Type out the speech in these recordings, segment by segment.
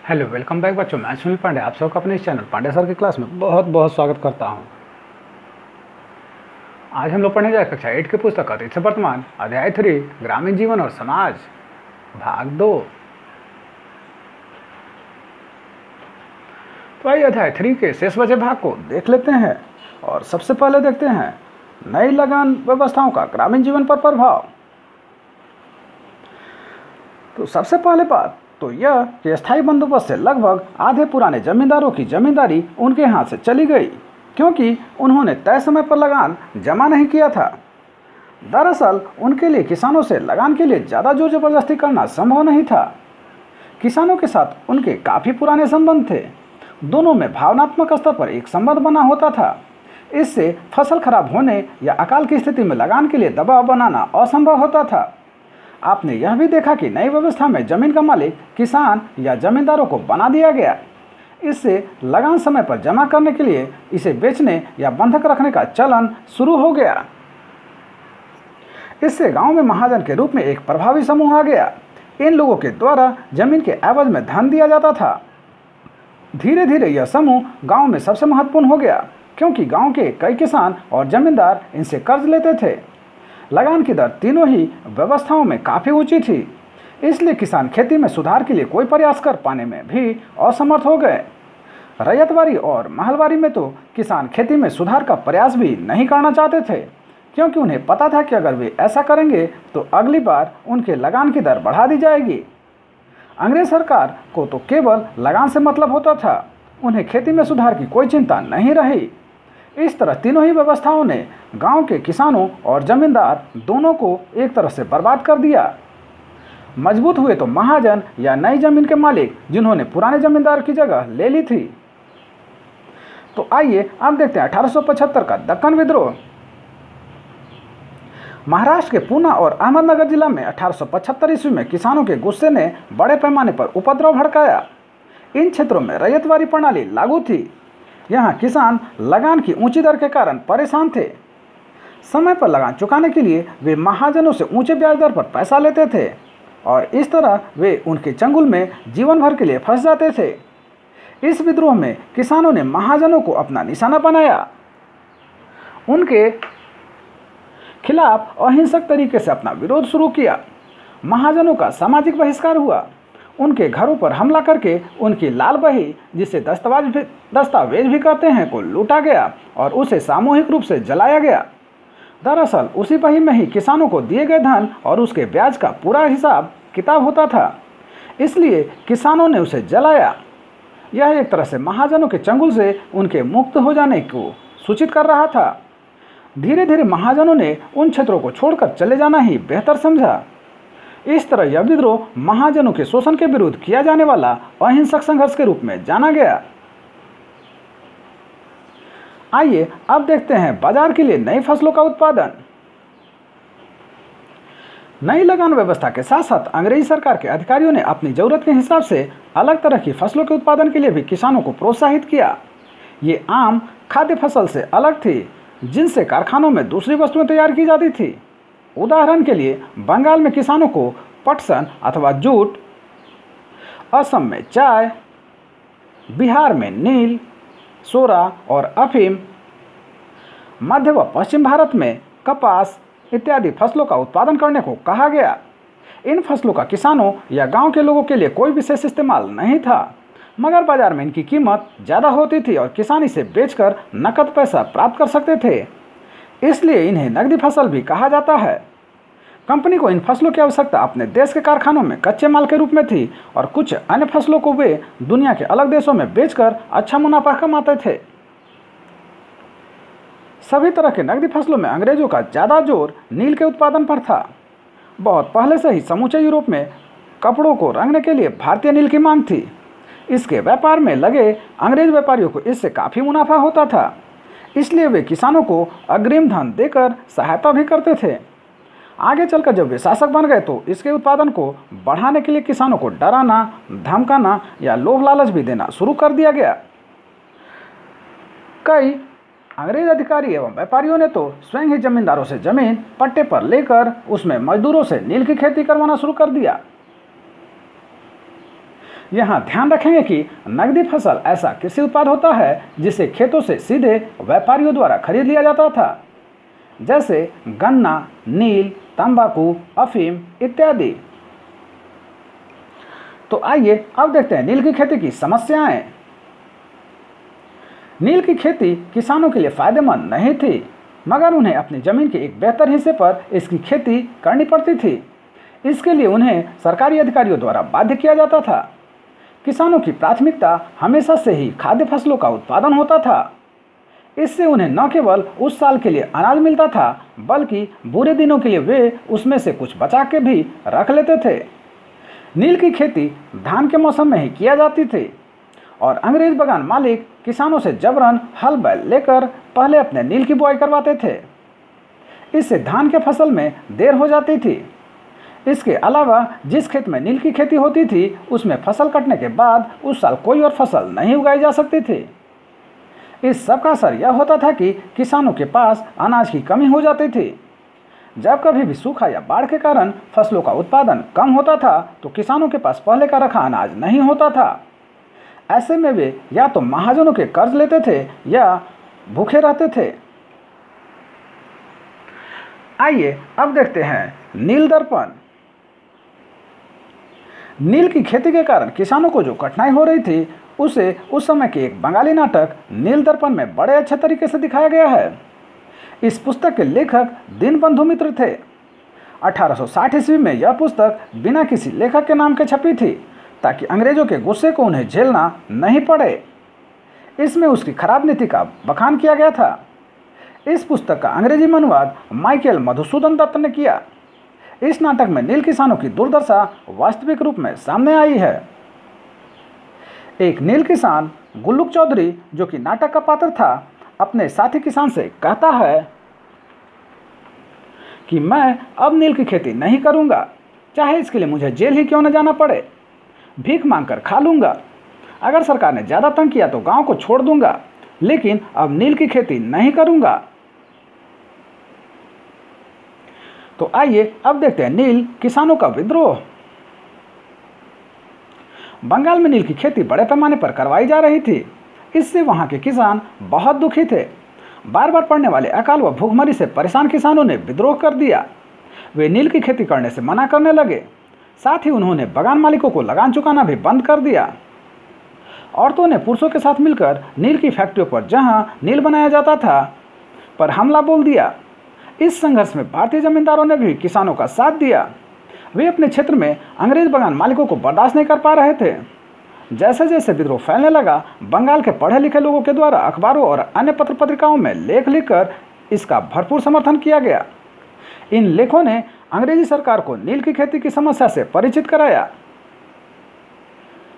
Hello, welcome back बच्चों। मैं सुनील पांडे आप सबका अपने इस चैनल पांडे सर की क्लास में बहुत बहुत स्वागत करता हूं। आज हम लोग पढ़ने जाए कक्षा 8 की पुस्तक अतीत से वर्तमान अध्याय 3 ग्रामीण जीवन और समाज भाग 2। तो आइए अध्याय 3 के शेष बचे भाग को देख लेते हैं। और सबसे पहले देखते हैं नई लगान व्यवस्थाओं का ग्रामीण जीवन पर प्रभाव। तो सबसे पहले बात तो यह कि स्थायी बंदोबस्त से लगभग आधे पुराने जमींदारों की जमींदारी उनके हाथ से चली गई, क्योंकि उन्होंने तय समय पर लगान जमा नहीं किया था। दरअसल उनके लिए किसानों से लगान के लिए ज़्यादा जोर जबरदस्ती करना संभव नहीं था। किसानों के साथ उनके काफ़ी पुराने संबंध थे। दोनों में भावनात्मक स्तर पर एक संबंध बना होता था। इससे फसल खराब होने या अकाल की स्थिति में लगान के लिए दबाव बनाना असंभव होता था। आपने यह भी देखा कि नई व्यवस्था में जमीन का मालिक किसान या जमींदारों को बना दिया गया। इससे लगान समय पर जमा करने के लिए इसे बेचने या बंधक रखने का चलन शुरू हो गया। इससे गांव में महाजन के रूप में एक प्रभावी समूह आ गया। इन लोगों के द्वारा जमीन के एवज में धन दिया जाता था। धीरे धीरे यह समूह गांव में सबसे महत्वपूर्ण हो गया, क्योंकि गांव के कई किसान और जमींदार इनसे कर्ज लेते थे। लगान की दर तीनों ही व्यवस्थाओं में काफ़ी ऊंची थी, इसलिए किसान खेती में सुधार के लिए कोई प्रयास कर पाने में भी असमर्थ हो गए। रैयतवारी और महलवारी में तो किसान खेती में सुधार का प्रयास भी नहीं करना चाहते थे, क्योंकि उन्हें पता था कि अगर वे ऐसा करेंगे तो अगली बार उनके लगान की दर बढ़ा दी जाएगी। अंग्रेज सरकार को तो केवल लगान से मतलब होता था, उन्हें खेती में सुधार की कोई चिंता नहीं रही। इस तरह तीनों ही व्यवस्थाओं ने गांव के किसानों और जमींदार दोनों को एक तरह से बर्बाद कर दिया। मजबूत हुए तो महाजन या नई जमीन के मालिक, जिन्होंने पुराने जमींदार की जगह ले ली थी। तो आइए अब देखते हैं 1875 का दक्कन विद्रोह। महाराष्ट्र के पूना और अहमदनगर जिला में 1875 ईस्वी में किसानों के गुस्से ने बड़े पैमाने पर उपद्रव भड़काया। इन क्षेत्रों में रैयतवारी प्रणाली लागू थी। यहाँ किसान लगान की ऊंची दर के कारण परेशान थे। समय पर लगान चुकाने के लिए वे महाजनों से ऊंचे ब्याज दर पर पैसा लेते थे, और इस तरह वे उनके चंगुल में जीवन भर के लिए फंस जाते थे। इस विद्रोह में किसानों ने महाजनों को अपना निशाना बनाया। उनके खिलाफ अहिंसक तरीके से अपना विरोध शुरू किया। महाजनों का सामाजिक बहिष्कार हुआ। उनके घरों पर हमला करके उनकी लाल बही, जिसे दस्तावेज भी कहते हैं, को लूटा गया और उसे सामूहिक रूप से जलाया गया। दरअसल उसी बही में ही किसानों को दिए गए धन और उसके ब्याज का पूरा हिसाब किताब होता था, इसलिए किसानों ने उसे जलाया। यह एक तरह से महाजनों के चंगुल से उनके मुक्त हो जाने को सूचित कर रहा था। धीरे धीरे महाजनों ने उन क्षेत्रों को छोड़कर चले जाना ही बेहतर समझा। इस तरह यह विद्रोह महाजनों के शोषण के विरुद्ध किया जाने वाला अहिंसक संघर्ष के रूप में जाना गया। आइए अब देखते हैं बाजार के लिए नई फसलों का उत्पादन। नई लगान व्यवस्था के साथ साथ अंग्रेजी सरकार के अधिकारियों ने अपनी जरूरत के हिसाब से अलग तरह की फसलों के उत्पादन के लिए भी किसानों को प्रोत्साहित किया। ये आम खाद्य फसल से अलग थी, जिनसे कारखानों में दूसरी वस्तुएं तैयार की जाती थी। उदाहरण के लिए बंगाल में किसानों को पटसन अथवा जूट, असम में चाय, बिहार में नील, सोरा और अफीम, मध्य व पश्चिम भारत में कपास इत्यादि फसलों का उत्पादन करने को कहा गया। इन फसलों का किसानों या गांव के लोगों के लिए कोई विशेष इस्तेमाल नहीं था, मगर बाजार में इनकी कीमत ज़्यादा होती थी और किसान इसे बेचकर नकद पैसा प्राप्त कर सकते थे। इसलिए इन्हें नकदी फसल भी कहा जाता है। कंपनी को इन फसलों की आवश्यकता अपने देश के कारखानों में कच्चे माल के रूप में थी, और कुछ अन्य फसलों को वे दुनिया के अलग देशों में बेचकर अच्छा मुनाफा कमाते थे। सभी तरह के नकदी फसलों में अंग्रेजों का ज़्यादा जोर नील के उत्पादन पर था। बहुत पहले से ही समूचे यूरोप में कपड़ों को रंगने के लिए भारतीय नील की मांग थी। इसके व्यापार में लगे अंग्रेज व्यापारियों को इससे काफ़ी मुनाफा होता था, इसलिए वे किसानों को अग्रिम धन देकर सहायता भी करते थे। आगे चलकर जब वे शासक बन गए तो इसके उत्पादन को बढ़ाने के लिए किसानों को डराना, धमकाना या लोभ लालच भी देना शुरू कर दिया गया। कई अंग्रेज अधिकारी एवं व्यापारियों ने तो स्वयं ही जमींदारों से जमीन पट्टे पर लेकर उसमें मजदूरों से नील की खेती करवाना शुरू कर दिया। यहाँ ध्यान रखेंगे कि नकदी फसल ऐसा कृषि उत्पाद होता है जिसे खेतों से सीधे व्यापारियों द्वारा खरीद लिया जाता था, जैसे गन्ना, नील, तंबाकू, अफीम इत्यादि। तो आइए अब देखते हैं नील की खेती की समस्याएं। नील की खेती किसानों के लिए फायदेमंद नहीं थी, मगर उन्हें अपनी जमीन के एक बेहतर हिस्से पर इसकी खेती करनी पड़ती थी। इसके लिए उन्हें सरकारी अधिकारियों द्वारा बाध्य किया जाता था। किसानों की प्राथमिकता हमेशा से ही खाद्य फसलों का उत्पादन होता था। इससे उन्हें न केवल उस साल के लिए अनाज मिलता था, बल्कि बुरे दिनों के लिए वे उसमें से कुछ बचा के भी रख लेते थे। नील की खेती धान के मौसम में ही किया जाती थी और अंग्रेज बगान मालिक किसानों से जबरन हल बैल लेकर पहले अपने नील की बुआई करवाते थे। इससे धान के फसल में देर हो जाती थी। इसके अलावा जिस खेत में नील की खेती होती थी उसमें फसल कटने के बाद उस साल कोई और फसल नहीं उगाई जा सकती थी। इस सब का असर यह होता था कि किसानों के पास अनाज की कमी हो जाती थी। जब कभी भी सूखा या बाढ़ के कारण फसलों का उत्पादन कम होता था तो किसानों के पास पहले का रखा अनाज नहीं होता था। ऐसे में वे या तो महाजनों के कर्ज लेते थे या भूखे रहते थे। आइए अब देखते हैं नील दर्पण। नील की खेती के कारण किसानों को जो कठिनाई हो रही थी उसे उस समय के एक बंगाली नाटक नील दर्पण में बड़े अच्छे तरीके से दिखाया गया है। इस पुस्तक के लेखक दीनबंधु मित्र थे। 1860 ईस्वी में यह पुस्तक बिना किसी लेखक के नाम के छपी थी ताकि अंग्रेजों के गुस्से को उन्हें झेलना नहीं पड़े। इसमें उसकी खराब नीति का बखान किया गया था। इस पुस्तक का अंग्रेजी में अनुवाद माइकल मधुसूदन दत्त ने किया। इस नाटक में नील किसानों की दुर्दशा वास्तविक रूप में सामने आई है। एक नील किसान गुल्लुक चौधरी, जो कि नाटक का पात्र था, अपने साथी किसान से कहता है कि मैं अब नील की खेती नहीं करूंगा, चाहे इसके लिए मुझे जेल ही क्यों न जाना पड़े। भीख मांगकर खा लूंगा। अगर सरकार ने ज़्यादा तंग किया तो गांव को छोड़ दूंगा, लेकिन अब नील की खेती नहीं करूंगा। तो आइए अब देखते हैं नील किसानों का विद्रोह। बंगाल में नील की खेती बड़े पैमाने पर करवाई जा रही थी। इससे वहां के किसान बहुत दुखी थे। बार बार पड़ने वाले अकाल व भूखमरी से परेशान किसानों ने विद्रोह कर दिया। वे नील की खेती करने से मना करने लगे। साथ ही उन्होंने बगान मालिकों को लगान चुकाना भी बंद कर दिया। औरतों ने पुरुषों के साथ मिलकर नील की फैक्ट्रियों पर जहां नील बनाया जाता था पर हमला बोल दिया। इस संघर्ष में भारतीय जमींदारों ने भी किसानों का साथ दिया। वे अपने क्षेत्र में अंग्रेज बगान मालिकों को बर्दाश्त नहीं कर पा रहे थे। जैसे जैसे विद्रोह फैलने लगा, बंगाल के पढ़े लिखे लोगों के द्वारा अखबारों और अन्य पत्र पत्रिकाओं में लेख लिखकर इसका भरपूर समर्थन किया गया। इन लेखों ने अंग्रेजी सरकार को नील की खेती की समस्या से परिचित कराया।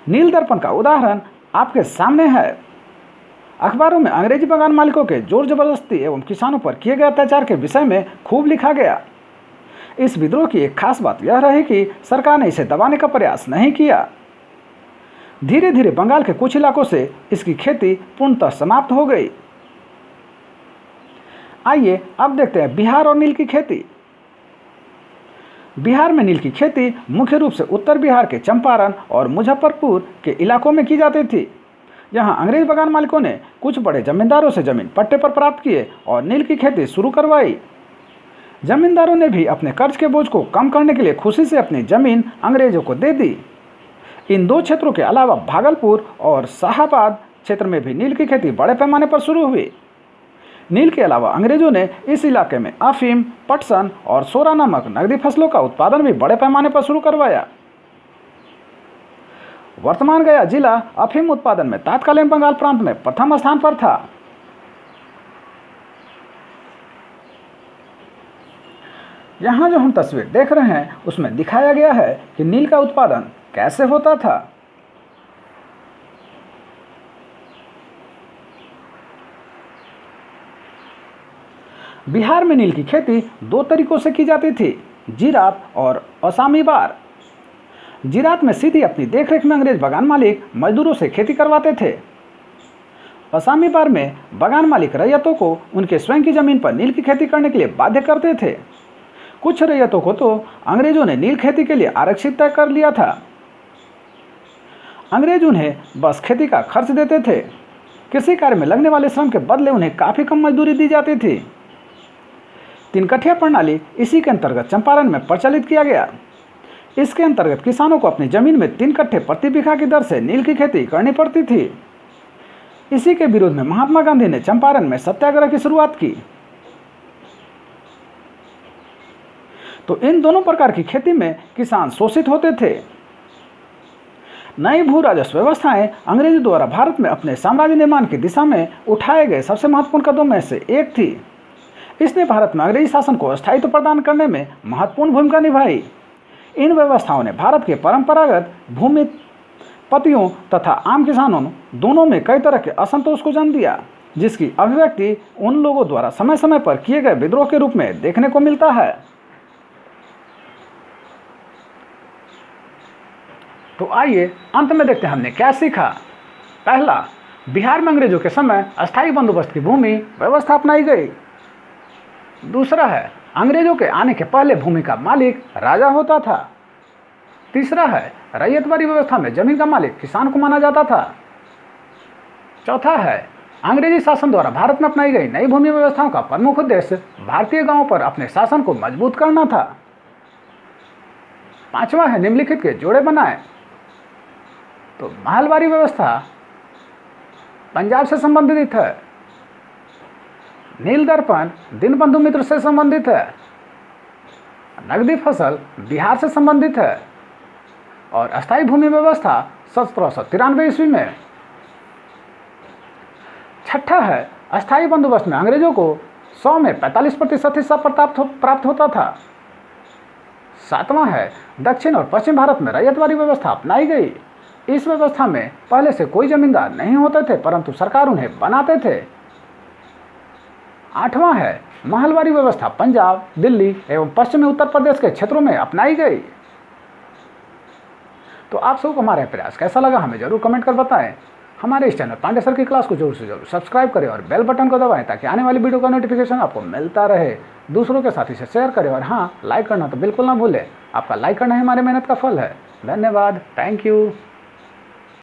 नील दर्पण का उदाहरण आपके सामने है। अखबारों में अंग्रेजी बगान मालिकों के जोर जबरदस्ती एवं किसानों पर किए गए अत्याचार के विषय में खूब लिखा गया। इस विद्रोह की एक खास बात यह रही कि सरकार ने इसे दबाने का प्रयास नहीं किया। धीरे धीरे बंगाल के कुछ इलाकों से इसकी खेती पूर्णतः समाप्त हो गई। आइए अब देखते हैं बिहार और नील की खेती। बिहार में नील की खेती मुख्य रूप से उत्तर बिहार के चंपारण और मुजफ्फरपुर के इलाकों में की जाती थी। यहाँ अंग्रेज बगान मालिकों ने कुछ बड़े जमींदारों से जमीन पट्टे पर प्राप्त किए और नील की खेती शुरू करवाई। जमींदारों ने भी अपने कर्ज के बोझ को कम करने के लिए खुशी से अपनी जमीन अंग्रेजों को दे दी। इन दो क्षेत्रों के अलावा भागलपुर और शाहाबाद क्षेत्र में भी नील की खेती बड़े पैमाने पर शुरू हुई। नील के अलावा अंग्रेजों ने इस इलाके में अफीम, पटसन और सोरा नामक नकदी फसलों का उत्पादन भी बड़े पैमाने पर शुरू करवाया। वर्तमान गया जिला अफीम उत्पादन में तत्कालीन बंगाल प्रांत में प्रथम स्थान पर था। यहाँ जो हम तस्वीर देख रहे हैं उसमें दिखाया गया है कि नील का उत्पादन कैसे होता था। बिहार में नील की खेती दो तरीकों से की जाती थी, जीरात और असामी बार। जीरात में सीधी अपनी देखरेख में अंग्रेज बगान मालिक मजदूरों से खेती करवाते थे। असामी बार में बगान मालिक रैयतों को उनके स्वयं की जमीन पर नील की खेती करने के लिए बाध्य करते थे। कुछ रैयतों को तो अंग्रेजों ने नील खेती के लिए आरक्षित तय कर लिया था। अंग्रेज उन्हें बस खेती का खर्च देते थे। कृषि कार्य में लगने वाले श्रम के बदले उन्हें काफ़ी कम मजदूरी दी जाती थी। 3 कठिया प्रणाली इसी के अंतर्गत चंपारण में प्रचलित किया गया। इसके अंतर्गत किसानों को अपनी जमीन में 3 कट्ठे प्रति बीघा की दर से नील की खेती करनी पड़ती थी। इसी के विरोध में महात्मा गांधी ने चंपारण में सत्याग्रह की शुरुआत की। तो इन दोनों प्रकार की खेती में किसान शोषित होते थे। नई भू राजस्व व्यवस्थाएं अंग्रेजों द्वारा भारत में अपने साम्राज्य निर्माण की दिशा में उठाए गए सबसे महत्वपूर्ण कदमों में से एक थी। इसने भारत में अंग्रेजी शासन को स्थायित्व प्रदान करने में महत्वपूर्ण भूमिका निभाई। इन व्यवस्थाओं ने भारत के परंपरागत भूमि पतियों तथा आम किसानों दोनों में कई तरह के असंतोष को जन्म दिया, जिसकी अभिव्यक्ति उन लोगों द्वारा समय समय पर किए गए विद्रोह के रूप में देखने को मिलता है। तो आइए अंत में देखते हैं हमने क्या सीखा। पहला, बिहार में अंग्रेजों के समय अस्थायी बंदोबस्त की भूमि व्यवस्था अपनाई गई। दूसरा है, अंग्रेजों के आने के पहले भूमि का मालिक राजा होता था। तीसरा है, रैयतवाड़ी व्यवस्था में जमीन का मालिक किसान को माना जाता था। चौथा है, अंग्रेजी शासन द्वारा भारत में अपनाई गई नई भूमि व्यवस्थाओं का प्रमुख उद्देश्य भारतीय गांवों पर अपने शासन को मजबूत करना था। पांचवा है, निम्नलिखित के जोड़े बनाए। तो महलवारी व्यवस्था पंजाब से संबंधित है, नील दर्पण दीनबंधु मित्र से संबंधित है, नगदी फसल बिहार से संबंधित है और अस्थायी भूमि व्यवस्था 1793 ईस्वी में। छठा है, अस्थायी बंदोबस्त में अंग्रेजों को 100 में 45% हिस्सा प्राप्त होता था। सातवां है, दक्षिण और पश्चिम भारत में रैयतवाड़ी व्यवस्था अपनाई गई। इस व्यवस्था में पहले से कोई जमींदार नहीं होते थे, परंतु सरकार उन्हें बनाते थे। आठवां है, महलवारी व्यवस्था पंजाब, दिल्ली एवं पश्चिमी उत्तर प्रदेश के क्षेत्रों में अपनाई गई। तो आप सबको हमारा प्रयास कैसा लगा हमें जरूर कमेंट कर बताएं। हमारे इस चैनल पांडे सर की क्लास को जरूर से जरूर सब्सक्राइब करें और बेल बटन को दबाएं ताकि आने वाली वीडियो का नोटिफिकेशन आपको मिलता रहे। दूसरों के साथ इसे शेयर करें और हाँ, लाइक करना तो बिल्कुल ना भूलें। आपका लाइक करना ही हमारी मेहनत का फल है। धन्यवाद। Thank you.